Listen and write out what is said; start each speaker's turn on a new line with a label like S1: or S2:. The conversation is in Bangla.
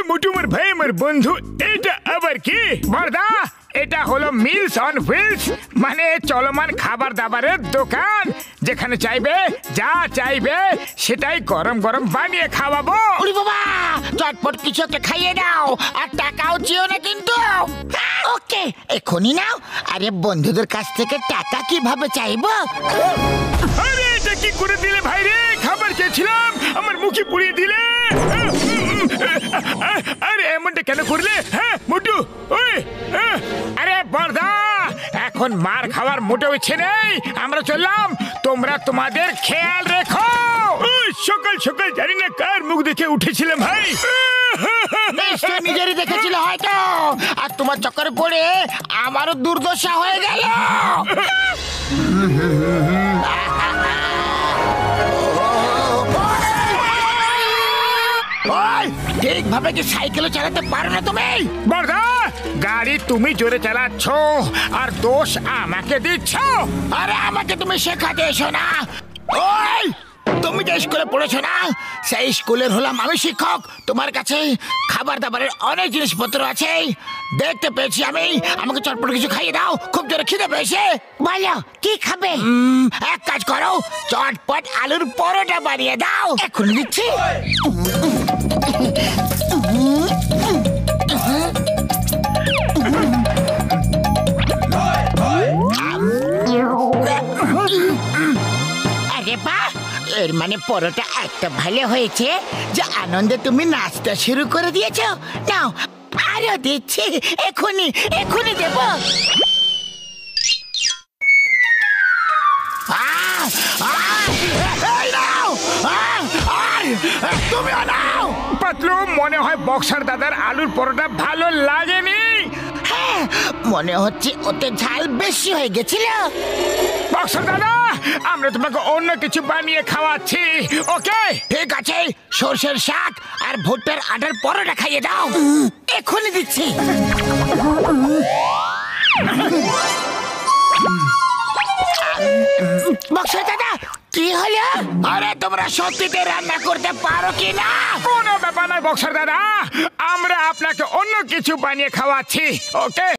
S1: মোটু মোর ভাই আমার বন্ধু, এটা আবার কি? বড়দা, এটা হলো মিলস অন হুইলস, মানে চলমান খাবার দাবারের দোকান। যেখানে চাইবে যা চাইবে সেটাই গরম গরম বানিয়ে খাওয়াবো।
S2: ওরে বাবা, চটপট কিছু একটা খাইয়ে দাও, আর টাকাও চেও না কিন্তু। ওকে, এখনই নাও। আরে বন্ধুদের কাছ থেকে টাকা কিভাবে চাইবো?
S1: আরে এটা কি করে দিলে ভাই রে? খাবার চেয়েছিলাম, আমার মুখে পুড়িয়ে দিলে। আরে এমনটা কেন করলে? হ্যাঁ মোটু, ওই আরে বড়দা, এখন মার খাওয়ার মোটেও ইচ্ছে নেই। আমরা চললাম, তোমরা তোমাদের খেয়াল রেখো। সকাল সকাল জানি না কার মুখ দেখে উঠেছিলাম ভাই।
S2: নিজেরই দেখেছিল হয়তো, আর তোমার চক্করে পড়ে আমারও দুর্দশা হয়ে গেল। ঠিকভাবে কি সাইকেল চালাতে পারো না তুমি?
S1: বড়দা, গাড়ি তুমি জোরে চালাচ্ছ আর দোষ আমাকে দিচ্ছ।
S2: আরে আমাকে তুমি শেখাতে এসো না। ওই তুমি যে স্কুলে পড়েছো না, সেই স্কুলের হলাম আমি শিক্ষক। তোমার কাছে খাবার দাবারের অনেক জিনিসপত্র আছে, দেখতে পেয়েছি আমি। আমাকে চটপট কিছু খাইয়ে দাও, খুব জোরে খিদে পেয়েছে। বলো কি খাবে? এক কাজ করো, চটপট আলুর পরোটা বানিয়ে দাও। এখন দিচ্ছি। আরে বাহ, এর মানে পরোটা এত ভালো হয়েছে যে আনন্দে তুমি নাচতে শুরু করে দিয়েছো। নাও আরো দিচ্ছি, এখনই এখনই দেব। তুমি নাও।
S1: পাতলু, মনে হয় বক্সার দাদার আলুর পরোটা ভালো লাগেনি।
S2: হ্যাঁ, মনে হচ্ছে ওতে ঝাল বেশি হয়ে গেছিল।
S1: বক্সার দাদা, আমরা তোমাকে অন্য কিছু বানিয়ে খাওয়াচ্ছি। ওকে
S2: ঠিক আছে, সর্ষের শাক আর ভুট্টার আটার পরোটা খাইয়ে দাও। এখনই দিচ্ছি। বক্সার দাদা, কি হলো? আরে তোমরা সত্যিতে রান্না করতে পারো কি না?
S1: কোনো ব্যাপার নয় বক্সার দাদা, আমরা আপনাকে অন্য কিছু বানিয়ে খাওয়াচ্ছি। ওকে।